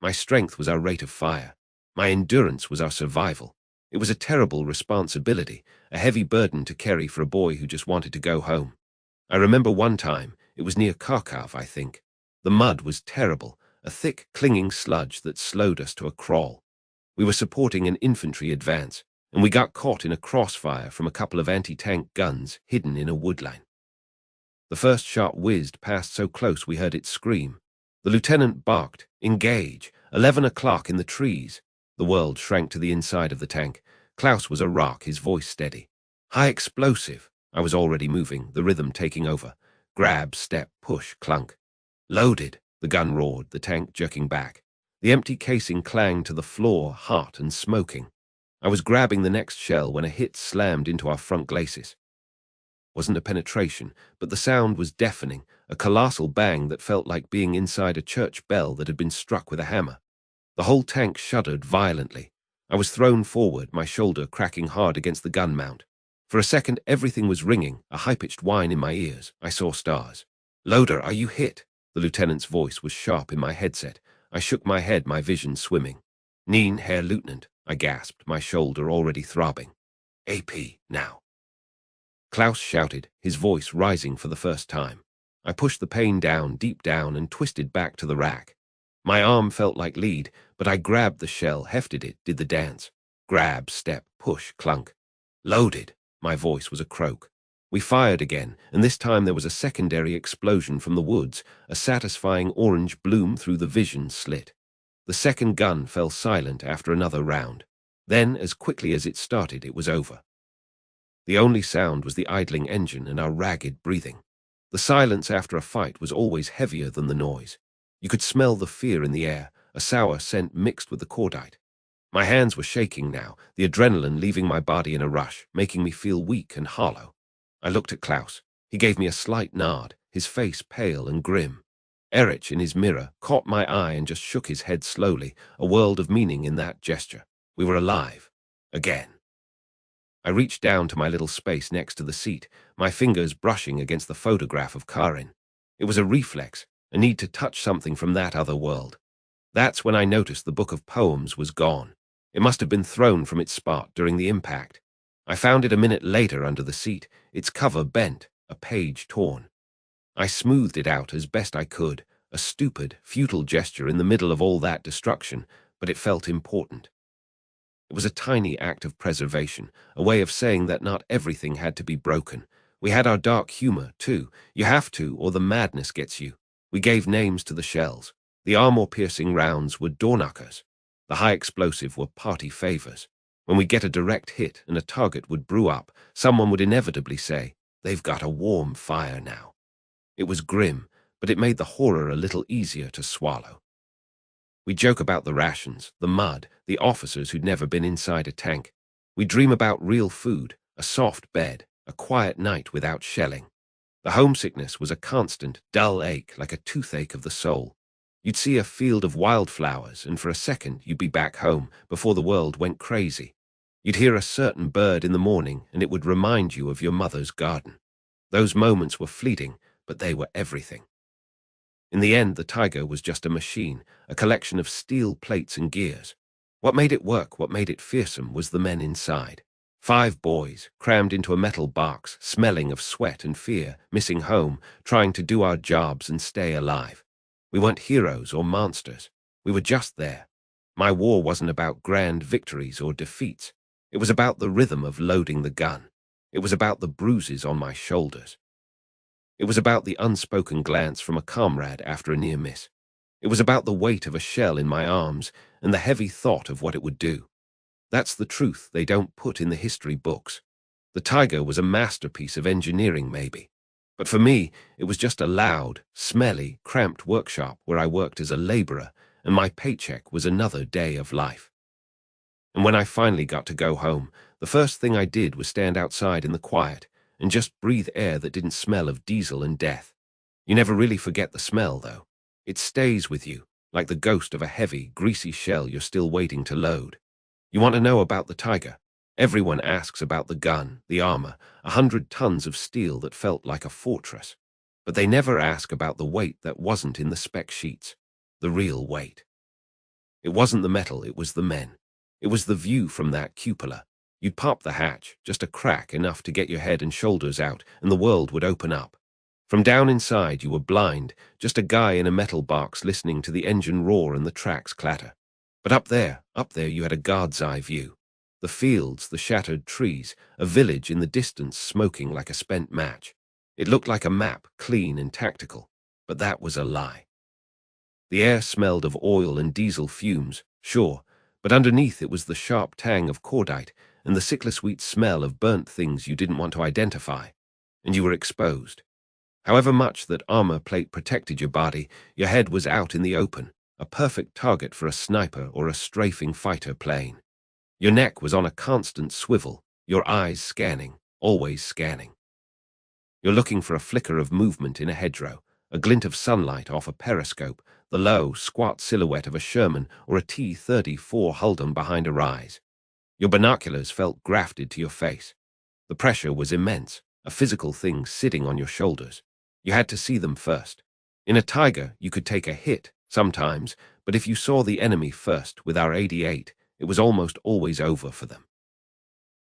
My strength was our rate of fire. My endurance was our survival. It was a terrible responsibility, a heavy burden to carry for a boy who just wanted to go home. I remember one time, it was near Kharkov, I think. The mud was terrible, a thick, clinging sludge that slowed us to a crawl. We were supporting an infantry advance, and we got caught in a crossfire from a couple of anti-tank guns hidden in a woodline. The first shot whizzed past so close we heard it scream. The lieutenant barked, "Engage! 11 o'clock in the trees!" The world shrank to the inside of the tank. Klaus was a rock, his voice steady. "High explosive!" I was already moving, the rhythm taking over. Grab, step, push, clunk. "Loaded!" the gun roared, the tank jerking back. The empty casing clanged to the floor, hot and smoking. I was grabbing the next shell when a hit slammed into our front glacis. Wasn't a penetration, but the sound was deafening, a colossal bang that felt like being inside a church bell that had been struck with a hammer. The whole tank shuddered violently. I was thrown forward, my shoulder cracking hard against the gun mount. For a second, everything was ringing, a high-pitched whine in my ears. I saw stars. "Loader, are you hit?" The lieutenant's voice was sharp in my headset. I shook my head, my vision swimming. "Nein, Herr Lieutenant," I gasped, my shoulder already throbbing. "AP, now." Klaus shouted, his voice rising for the first time. I pushed the pain down, deep down, and twisted back to the rack. My arm felt like lead, but I grabbed the shell, hefted it, did the dance. Grab, step, push, clunk. "Loaded!" My voice was a croak. We fired again, and this time there was a secondary explosion from the woods, a satisfying orange bloom through the vision slit. The second gun fell silent after another round. Then, as quickly as it started, it was over. The only sound was the idling engine and our ragged breathing. The silence after a fight was always heavier than the noise. You could smell the fear in the air, a sour scent mixed with the cordite. My hands were shaking now, the adrenaline leaving my body in a rush, making me feel weak and hollow. I looked at Klaus. He gave me a slight nod, his face pale and grim. Erich, in his mirror, caught my eye and just shook his head slowly, a world of meaning in that gesture. We were alive. Again. I reached down to my little space next to the seat, my fingers brushing against the photograph of Karin. It was a reflex, a need to touch something from that other world. That's when I noticed the book of poems was gone. It must have been thrown from its spot during the impact. I found it a minute later under the seat, its cover bent, a page torn. I smoothed it out as best I could, a stupid, futile gesture in the middle of all that destruction, but it felt important. It was a tiny act of preservation, a way of saying that not everything had to be broken. We had our dark humor, too. You have to, or the madness gets you. We gave names to the shells. The armor-piercing rounds were door-knockers. The high explosive were party favors. When we get a direct hit and a target would brew up, someone would inevitably say, "They've got a warm fire now." It was grim, but it made the horror a little easier to swallow. We joke about the rations, the mud, the officers who'd never been inside a tank. We dream about real food, a soft bed, a quiet night without shelling. The homesickness was a constant, dull ache, like a toothache of the soul. You'd see a field of wildflowers, and for a second you'd be back home, before the world went crazy. You'd hear a certain bird in the morning, and it would remind you of your mother's garden. Those moments were fleeting, but they were everything. In the end, the Tiger was just a machine, a collection of steel plates and gears. What made it work, what made it fearsome, was the men inside. 5 boys, crammed into a metal box, smelling of sweat and fear, missing home, trying to do our jobs and stay alive. We weren't heroes or monsters. We were just there. My war wasn't about grand victories or defeats. It was about the rhythm of loading the gun. It was about the bruises on my shoulders. It was about the unspoken glance from a comrade after a near miss. It was about the weight of a shell in my arms and the heavy thought of what it would do. That's the truth they don't put in the history books. The Tiger was a masterpiece of engineering, maybe. But for me, it was just a loud, smelly, cramped workshop where I worked as a laborer, and my paycheck was another day of life. And when I finally got to go home, the first thing I did was stand outside in the quiet and just breathe air that didn't smell of diesel and death. You never really forget the smell, though. It stays with you, like the ghost of a heavy, greasy shell you're still waiting to load. You want to know about the Tiger? Everyone asks about the gun, the armor, 100 tons of steel that felt like a fortress. But they never ask about the weight that wasn't in the spec sheets, the real weight. It wasn't the metal, it was the men. It was the view from that cupola. You'd pop the hatch, just a crack enough to get your head and shoulders out, and the world would open up. From down inside, you were blind, just a guy in a metal box listening to the engine roar and the tracks clatter. But up there you had a guard's eye view. The fields, the shattered trees, a village in the distance smoking like a spent match. It looked like a map, clean and tactical, but that was a lie. The air smelled of oil and diesel fumes, sure, but underneath it was the sharp tang of cordite and the sickly-sweet smell of burnt things you didn't want to identify, and you were exposed. However much that armor plate protected your body, your head was out in the open, a perfect target for a sniper or a strafing fighter plane. Your neck was on a constant swivel, your eyes scanning, always scanning. You're looking for a flicker of movement in a hedgerow, a glint of sunlight off a periscope, the low, squat silhouette of a Sherman or a T-34 Holden behind a rise. Your binoculars felt grafted to your face. The pressure was immense, a physical thing sitting on your shoulders. You had to see them first. In a Tiger, you could take a hit, sometimes, but if you saw the enemy first with our 88, it was almost always over for them.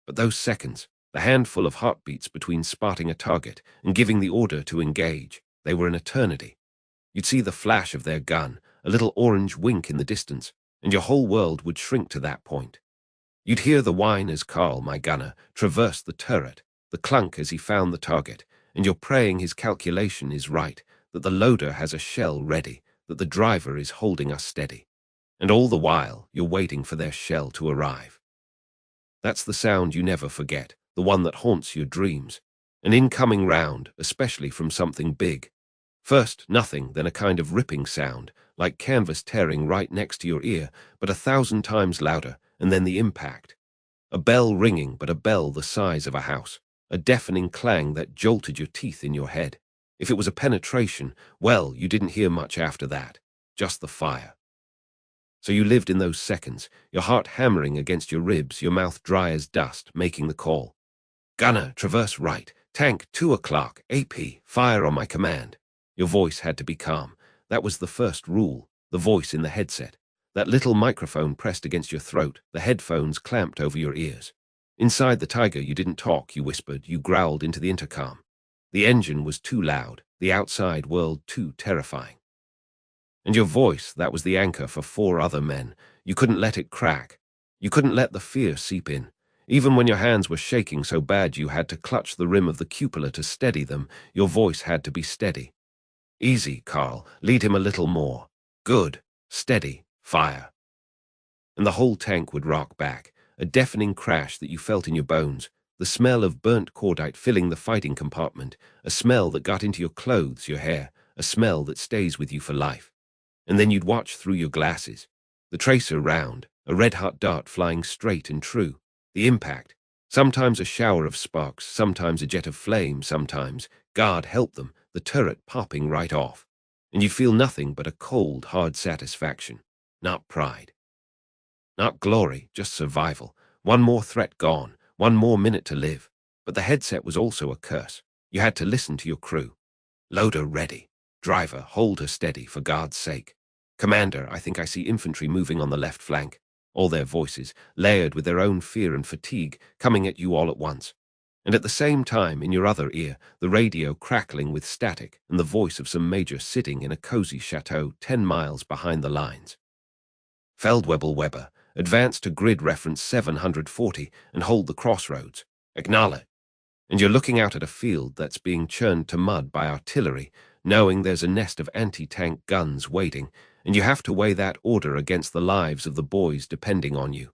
But those seconds, the handful of heartbeats between spotting a target and giving the order to engage, they were an eternity. You'd see the flash of their gun, a little orange wink in the distance, and your whole world would shrink to that point. You'd hear the whine as Carl, my gunner, traversed the turret, the clunk as he found the target, and you're praying his calculation is right, that the loader has a shell ready, that the driver is holding us steady. And all the while, you're waiting for their shell to arrive. That's the sound you never forget, the one that haunts your dreams. An incoming round, especially from something big. First, nothing, then a kind of ripping sound, like canvas tearing right next to your ear, but 1,000 times louder, and then the impact. A bell ringing, but a bell the size of a house. A deafening clang that jolted your teeth in your head. If it was a penetration, well, you didn't hear much after that. Just the fire. So you lived in those seconds, your heart hammering against your ribs, your mouth dry as dust, making the call. Gunner, traverse right. Tank, 2 o'clock. AP, fire on my command. Your voice had to be calm. That was the first rule, the voice in the headset. That little microphone pressed against your throat, the headphones clamped over your ears. Inside the Tiger, you didn't talk, you whispered, you growled into the intercom. The engine was too loud, the outside world too terrifying. And your voice, that was the anchor for 4 other men. You couldn't let it crack. You couldn't let the fear seep in. Even when your hands were shaking so bad you had to clutch the rim of the cupola to steady them, your voice had to be steady. Easy, Carl. Lead him a little more. Good. Steady. Fire. And the whole tank would rock back, a deafening crash that you felt in your bones, the smell of burnt cordite filling the fighting compartment, a smell that got into your clothes, your hair, a smell that stays with you for life. And then you'd watch through your glasses. The tracer round, a red-hot dart flying straight and true. The impact. Sometimes a shower of sparks, sometimes a jet of flame, sometimes, God help them, the turret popping right off. And you'd feel nothing but a cold, hard satisfaction. Not pride. Not glory, just survival. One more threat gone, one more minute to live. But the headset was also a curse. You had to listen to your crew. Loader ready. Driver, hold her steady, for God's sake. Commander, I think I see infantry moving on the left flank. All their voices, layered with their own fear and fatigue, coming at you all at once. And at the same time, in your other ear, the radio crackling with static and the voice of some major sitting in a cozy chateau 10 miles behind the lines. Feldwebel Weber, advance to grid reference 740 and hold the crossroads. Acknowledge. And you're looking out at a field that's being churned to mud by artillery, knowing there's a nest of anti-tank guns waiting, and you have to weigh that order against the lives of the boys depending on you.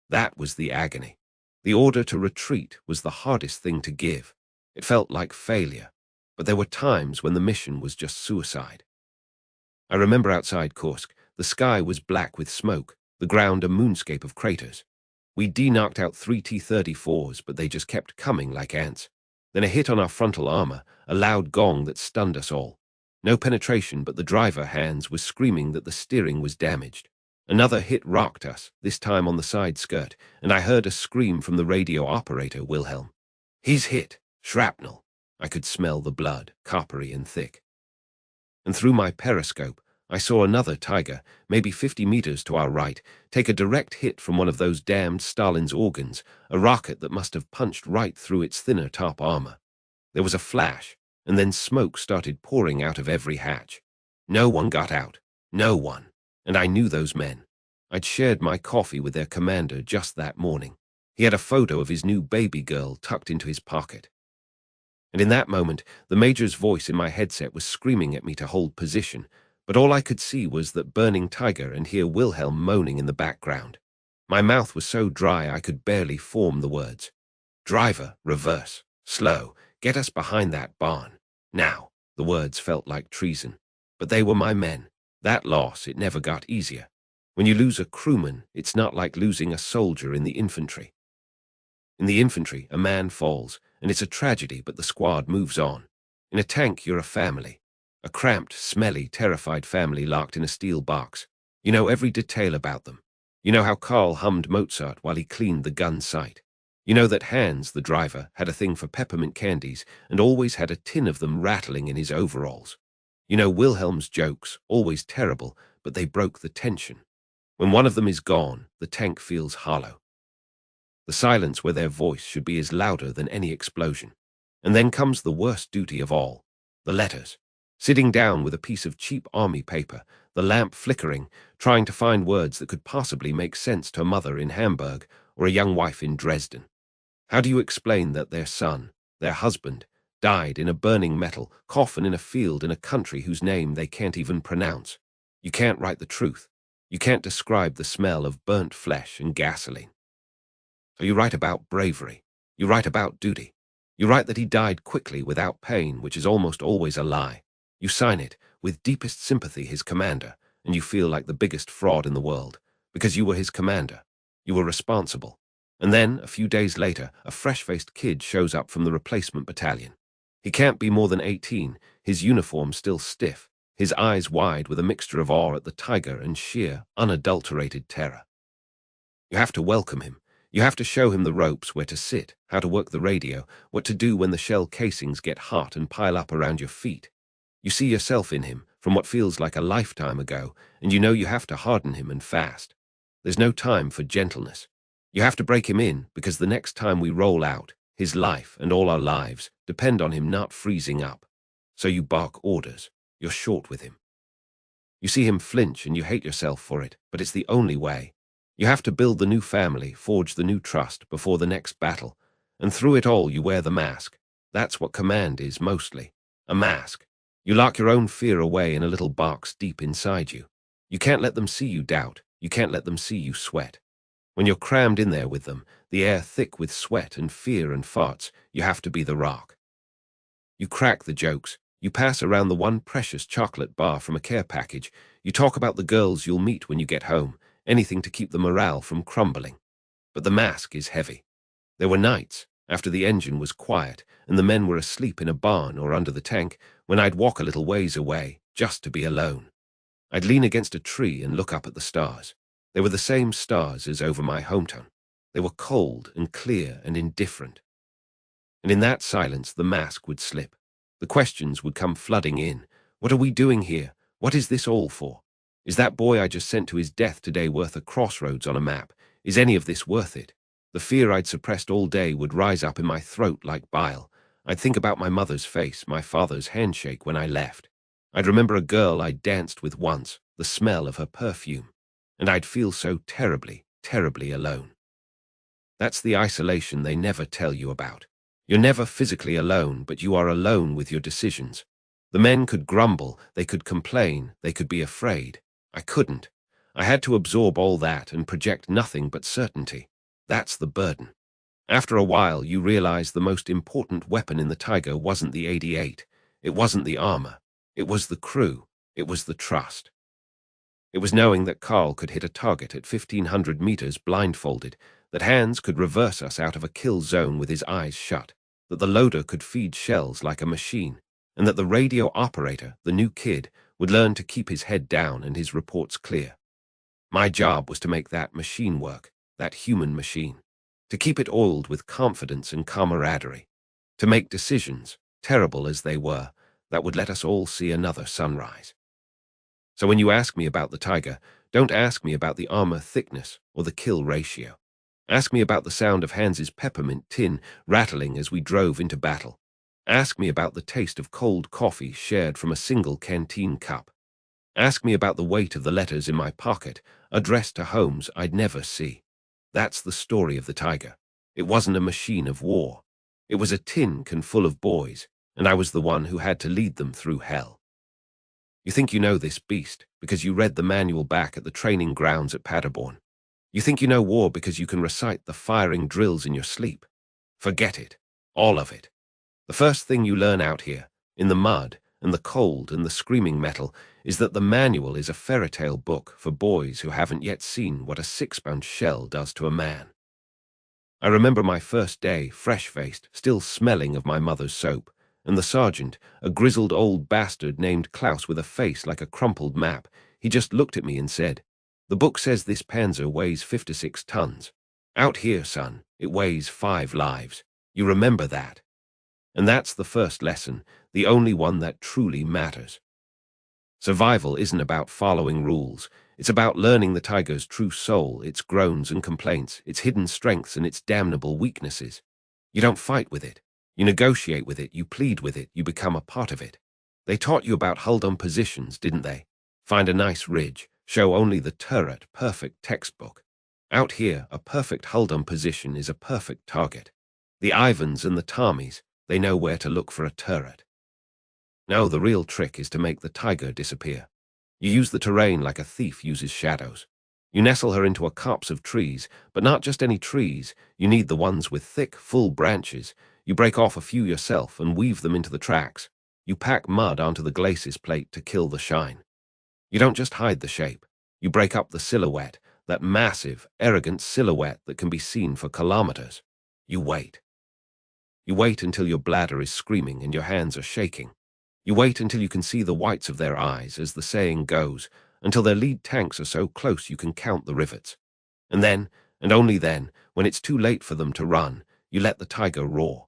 That was the agony. The order to retreat was the hardest thing to give. It felt like failure, but there were times when the mission was just suicide. I remember outside Kursk, the sky was black with smoke, the ground a moonscape of craters. We de-knocked out 3 T-34s, but they just kept coming like ants. Then a hit on our frontal armor, a loud gong that stunned us all. No penetration, but the driver hands was screaming that the steering was damaged. Another hit rocked us, this time on the side skirt, and I heard a scream from the radio operator, Wilhelm. He's hit. Shrapnel. I could smell the blood, coppery and thick. And through my periscope, I saw another Tiger, maybe 50 meters to our right, take a direct hit from one of those damned Stalin's organs, a rocket that must have punched right through its thinner top armor. There was a flash, and then smoke started pouring out of every hatch. No one got out. No one. And I knew those men. I'd shared my coffee with their commander just that morning. He had a photo of his new baby girl tucked into his pocket. And in that moment, the major's voice in my headset was screaming at me to hold position, but all I could see was that burning tiger and hear Wilhelm moaning in the background. My mouth was so dry I could barely form the words. Driver, reverse, slow, get us behind that barn. Now, the words felt like treason. But they were my men. That loss, it never got easier. When you lose a crewman, it's not like losing a soldier in the infantry. In the infantry, a man falls, and it's a tragedy, but the squad moves on. In a tank, you're a family. A cramped, smelly, terrified family locked in a steel box. You know every detail about them. You know how Carl hummed Mozart while he cleaned the gun sight. You know that Hans, the driver, had a thing for peppermint candies and always had a tin of them rattling in his overalls. You know Wilhelm's jokes, always terrible, but they broke the tension. When one of them is gone, the tank feels hollow. The silence where their voice should be is louder than any explosion. And then comes the worst duty of all, the letters. Sitting down with a piece of cheap army paper, the lamp flickering, trying to find words that could possibly make sense to a mother in Hamburg or a young wife in Dresden. How do you explain that their son, their husband, died in a burning metal coffin in a field in a country whose name they can't even pronounce? You can't write the truth. You can't describe the smell of burnt flesh and gasoline. So you write about bravery. You write about duty. You write that he died quickly without pain, which is almost always a lie. You sign it, with deepest sympathy, his commander, and you feel like the biggest fraud in the world, because you were his commander. You were responsible. And then, a few days later, a fresh-faced kid shows up from the replacement battalion. He can't be more than 18, his uniform still stiff, his eyes wide with a mixture of awe at the tiger and sheer, unadulterated terror. You have to welcome him. You have to show him the ropes, where to sit, how to work the radio, what to do when the shell casings get hot and pile up around your feet. You see yourself in him from what feels like a lifetime ago, and you know you have to harden him and fast. There's no time for gentleness. You have to break him in, because the next time we roll out, his life and all our lives depend on him not freezing up. So you bark orders. You're short with him. You see him flinch and you hate yourself for it, but it's the only way. You have to build the new family, forge the new trust before the next battle, and through it all you wear the mask. That's what command is mostly, a mask. You lock your own fear away in a little box deep inside you. You can't let them see you doubt. You can't let them see you sweat. When you're crammed in there with them, the air thick with sweat and fear and farts, you have to be the rock. You crack the jokes. You pass around the one precious chocolate bar from a care package. You talk about the girls you'll meet when you get home, anything to keep the morale from crumbling. But the mask is heavy. There were nights, after the engine was quiet and the men were asleep in a barn or under the tank, when I'd walk a little ways away, just to be alone. I'd lean against a tree and look up at the stars. They were the same stars as over my hometown. They were cold and clear and indifferent. And in that silence, the mask would slip. The questions would come flooding in. What are we doing here? What is this all for? Is that boy I just sent to his death today worth a crossroads on a map? Is any of this worth it? The fear I'd suppressed all day would rise up in my throat like bile. I'd think about my mother's face, my father's handshake when I left. I'd remember a girl I'd danced with once, the smell of her perfume. And I'd feel so terribly, terribly alone. That's the isolation they never tell you about. You're never physically alone, but you are alone with your decisions. The men could grumble, they could complain, they could be afraid. I couldn't. I had to absorb all that and project nothing but certainty. That's the burden. After a while, you realize the most important weapon in the Tiger wasn't the 88. It wasn't the armor. It was the crew. It was the trust. It was knowing that Carl could hit a target at 1,500 meters blindfolded, that Hans could reverse us out of a kill zone with his eyes shut, that the loader could feed shells like a machine, and that the radio operator, the new kid, would learn to keep his head down and his reports clear. My job was to make that machine work, that human machine, to keep it oiled with confidence and camaraderie, to make decisions, terrible as they were, that would let us all see another sunrise. So when you ask me about the Tiger, don't ask me about the armor thickness or the kill ratio. Ask me about the sound of Hans's peppermint tin rattling as we drove into battle. Ask me about the taste of cold coffee shared from a single canteen cup. Ask me about the weight of the letters in my pocket addressed to homes I'd never see. That's the story of the tiger. It wasn't a machine of war. It was a tin can full of boys, and I was the one who had to lead them through hell. You think you know this beast because you read the manual back at the training grounds at Paderborn. You think you know war because you can recite the firing drills in your sleep. Forget it. All of it. The first thing you learn out here, in the mud and the cold and the screaming metal, is that the manual is a fairy tale book for boys who haven't yet seen what a 6-pound shell does to a man. I remember my first day, fresh-faced, still smelling of my mother's soap, and the sergeant, a grizzled old bastard named Klaus with a face like a crumpled map, he just looked at me and said, "The book says this panzer weighs 56 tons. Out here, son, it weighs 5 lives. You remember that?" And that's the first lesson, the only one that truly matters. Survival isn't about following rules. It's about learning the tiger's true soul, its groans and complaints, its hidden strengths and its damnable weaknesses. You don't fight with it. You negotiate with it, you plead with it, you become a part of it. They taught you about hold-on positions, didn't they? Find a nice ridge, show only the turret, perfect textbook. Out here, a perfect hold-on position is a perfect target. The Ivans and the Tommies, they know where to look for a turret. No, the real trick is to make the tiger disappear. You use the terrain like a thief uses shadows. You nestle her into a copse of trees, but not just any trees. You need the ones with thick, full branches. You break off a few yourself and weave them into the tracks. You pack mud onto the glacis plate to kill the shine. You don't just hide the shape. You break up the silhouette, that massive, arrogant silhouette that can be seen for kilometers. You wait. You wait until your bladder is screaming and your hands are shaking. You wait until you can see the whites of their eyes, as the saying goes, until their lead tanks are so close you can count the rivets. And then, and only then, when it's too late for them to run, you let the tiger roar.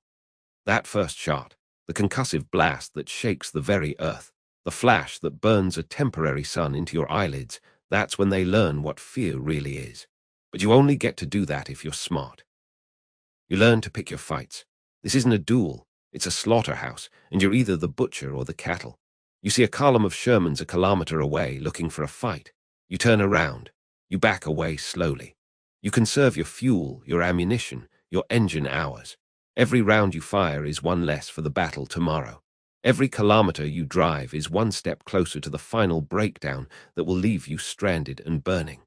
That first shot, the concussive blast that shakes the very earth, the flash that burns a temporary sun into your eyelids, that's when they learn what fear really is. But you only get to do that if you're smart. You learn to pick your fights. This isn't a duel. It's a slaughterhouse, and you're either the butcher or the cattle. You see a column of Shermans a kilometer away looking for a fight. You turn around. You back away slowly. You conserve your fuel, your ammunition, your engine hours. Every round you fire is one less for the battle tomorrow. Every kilometer you drive is one step closer to the final breakdown that will leave you stranded and burning.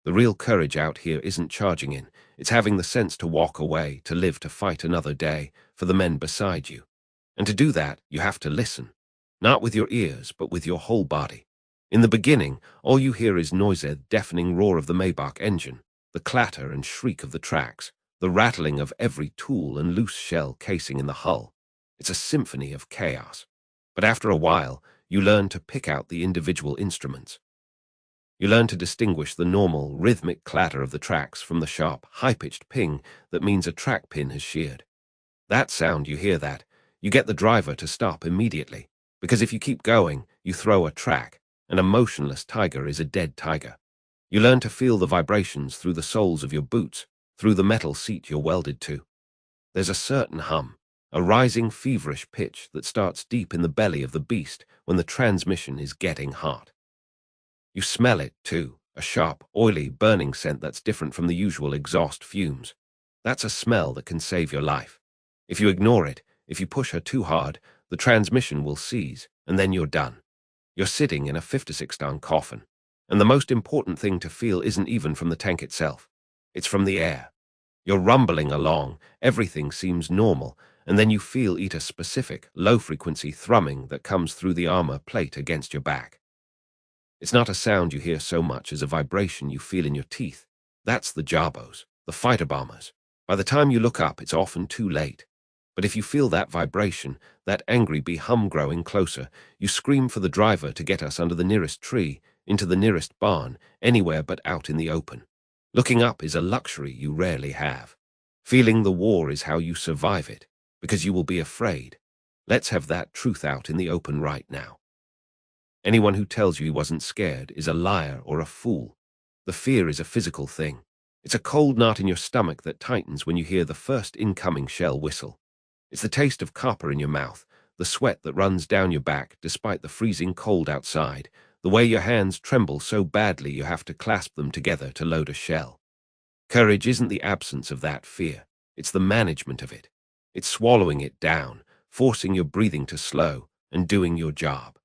The real courage out here isn't charging in. It's having the sense to walk away, to live to fight another day for the men beside you. And to do that, you have to listen. Not with your ears, but with your whole body. In the beginning, all you hear is noise, deafening roar of the Maybach engine, the clatter and shriek of the tracks, the rattling of every tool and loose shell casing in the hull. It's a symphony of chaos. But after a while, you learn to pick out the individual instruments. You learn to distinguish the normal, rhythmic clatter of the tracks from the sharp, high-pitched ping that means a track pin has sheared. That sound, you hear that, you get the driver to stop immediately, because if you keep going, you throw a track, and a motionless tiger is a dead tiger. You learn to feel the vibrations through the soles of your boots, through the metal seat you're welded to. There's a certain hum, a rising, feverish pitch that starts deep in the belly of the beast when the transmission is getting hot. You smell it, too, a sharp, oily, burning scent that's different from the usual exhaust fumes. That's a smell that can save your life. If you ignore it, if you push her too hard, the transmission will seize, and then you're done. You're sitting in a 56-ton coffin. And the most important thing to feel isn't even from the tank itself. It's from the air. You're rumbling along, everything seems normal, and then you feel a specific, low-frequency thrumming that comes through the armor plate against your back. It's not a sound you hear so much as a vibration you feel in your teeth. That's the Jabos, the fighter bombers. By the time you look up, it's often too late. But if you feel that vibration, that angry bee hum growing closer, you scream for the driver to get us under the nearest tree, into the nearest barn, anywhere but out in the open. Looking up is a luxury you rarely have. Feeling the war is how you survive it, because you will be afraid. Let's have that truth out in the open right now. Anyone who tells you he wasn't scared is a liar or a fool. The fear is a physical thing. It's a cold knot in your stomach that tightens when you hear the first incoming shell whistle. It's the taste of copper in your mouth, the sweat that runs down your back despite the freezing cold outside, the way your hands tremble so badly you have to clasp them together to load a shell. Courage isn't the absence of that fear, it's the management of it. It's swallowing it down, forcing your breathing to slow, and doing your job.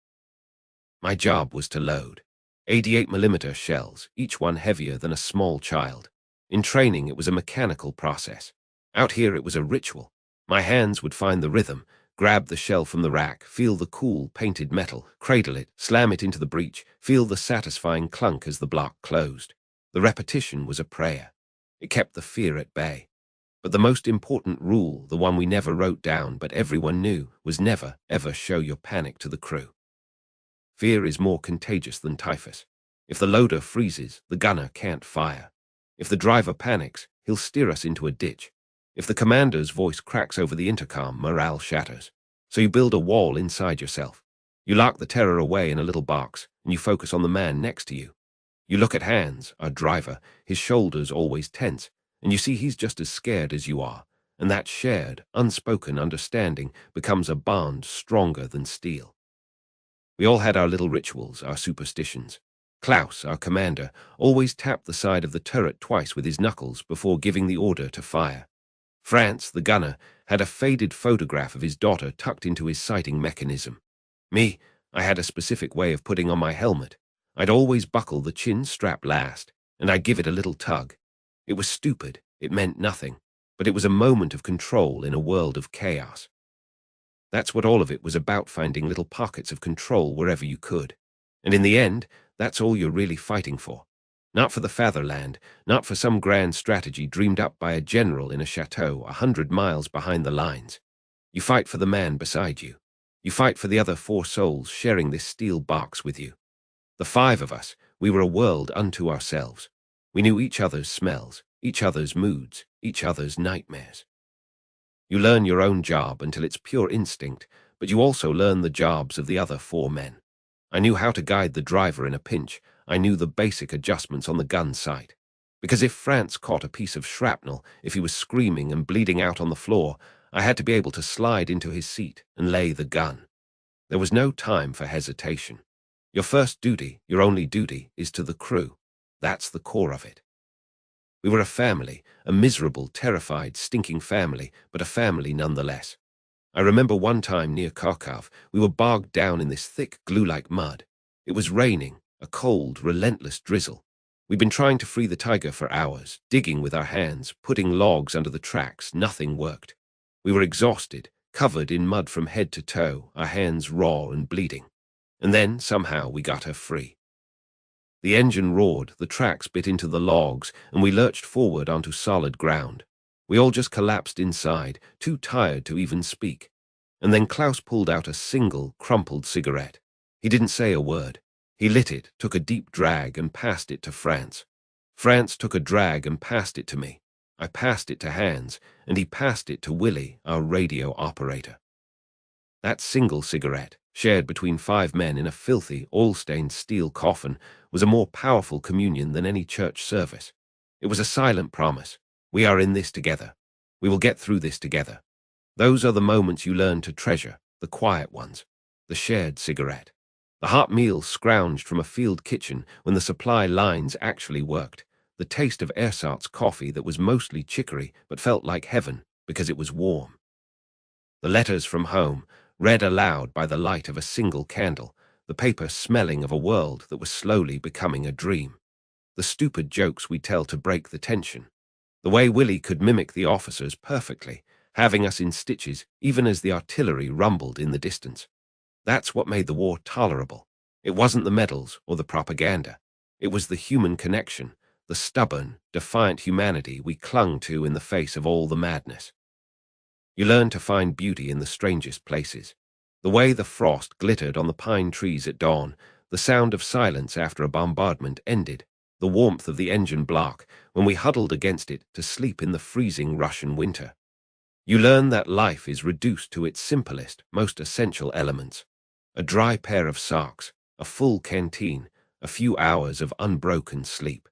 My job was to load 88mm shells, each one heavier than a small child. In training, it was a mechanical process. Out here, it was a ritual. My hands would find the rhythm, grab the shell from the rack, feel the cool, painted metal, cradle it, slam it into the breech, feel the satisfying clunk as the block closed. The repetition was a prayer. It kept the fear at bay. But the most important rule, the one we never wrote down but everyone knew, was never, ever show your panic to the crew. Fear is more contagious than typhus. If the loader freezes, the gunner can't fire. If the driver panics, he'll steer us into a ditch. If the commander's voice cracks over the intercom, morale shatters. So you build a wall inside yourself. You lock the terror away in a little box, and you focus on the man next to you. You look at Hans, our driver, his shoulders always tense, and you see he's just as scared as you are, and that shared, unspoken understanding becomes a bond stronger than steel. We all had our little rituals, our superstitions. Klaus, our commander, always tapped the side of the turret twice with his knuckles before giving the order to fire. Franz, the gunner, had a faded photograph of his daughter tucked into his sighting mechanism. Me, I had a specific way of putting on my helmet. I'd always buckle the chin strap last, and I'd give it a little tug. It was stupid, it meant nothing, but it was a moment of control in a world of chaos. That's what all of it was about, finding little pockets of control wherever you could. And in the end, that's all you're really fighting for. Not for the fatherland, not for some grand strategy dreamed up by a general in a chateau 100 miles behind the lines. You fight for the man beside you. You fight for the other 4 souls sharing this steel box with you. The 5 of us, we were a world unto ourselves. We knew each other's smells, each other's moods, each other's nightmares. You learn your own job until it's pure instinct, but you also learn the jobs of the other 4 men. I knew how to guide the driver in a pinch. I knew the basic adjustments on the gun sight. Because if Franz caught a piece of shrapnel, if he was screaming and bleeding out on the floor, I had to be able to slide into his seat and lay the gun. There was no time for hesitation. Your first duty, your only duty, is to the crew. That's the core of it. We were a family, a miserable, terrified, stinking family, but a family nonetheless. I remember one time near Kharkov, we were bogged down in this thick, glue-like mud. It was raining, a cold, relentless drizzle. We'd been trying to free the tiger for hours, digging with our hands, putting logs under the tracks. Nothing worked. We were exhausted, covered in mud from head to toe, our hands raw and bleeding. And then, somehow, we got her free. The engine roared, the tracks bit into the logs, and we lurched forward onto solid ground. We all just collapsed inside, too tired to even speak. And then Klaus pulled out a single, crumpled cigarette. He didn't say a word. He lit it, took a deep drag, and passed it to Franz. Franz took a drag and passed it to me. I passed it to Hans, and he passed it to Willie, our radio operator. That single cigarette, shared between 5 men in a filthy, oil-stained steel coffin, was a more powerful communion than any church service. It was a silent promise. We are in this together. We will get through this together. Those are the moments you learn to treasure, the quiet ones, the shared cigarette, the hot meal scrounged from a field kitchen when the supply lines actually worked, the taste of ersatz coffee that was mostly chicory but felt like heaven because it was warm. The letters from home, read aloud by the light of a single candle, the paper smelling of a world that was slowly becoming a dream. The stupid jokes we tell to break the tension. The way Willie could mimic the officers perfectly, having us in stitches even as the artillery rumbled in the distance. That's what made the war tolerable. It wasn't the medals or the propaganda. It was the human connection, the stubborn, defiant humanity we clung to in the face of all the madness. You learn to find beauty in the strangest places. The way the frost glittered on the pine trees at dawn, the sound of silence after a bombardment ended, the warmth of the engine block when we huddled against it to sleep in the freezing Russian winter. You learn that life is reduced to its simplest, most essential elements. A dry pair of socks, a full canteen, a few hours of unbroken sleep.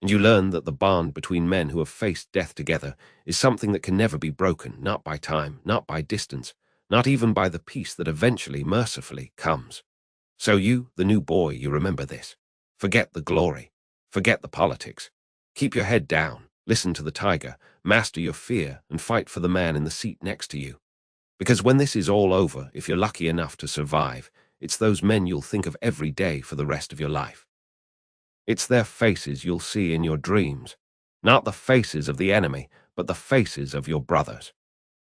And you learn that the bond between men who have faced death together is something that can never be broken, not by time, not by distance, not even by the peace that eventually, mercifully, comes. So you, the new boy, you remember this. Forget the glory. Forget the politics. Keep your head down, listen to the tiger, master your fear, and fight for the man in the seat next to you. Because when this is all over, if you're lucky enough to survive, it's those men you'll think of every day for the rest of your life. It's their faces you'll see in your dreams. Not the faces of the enemy, but the faces of your brothers.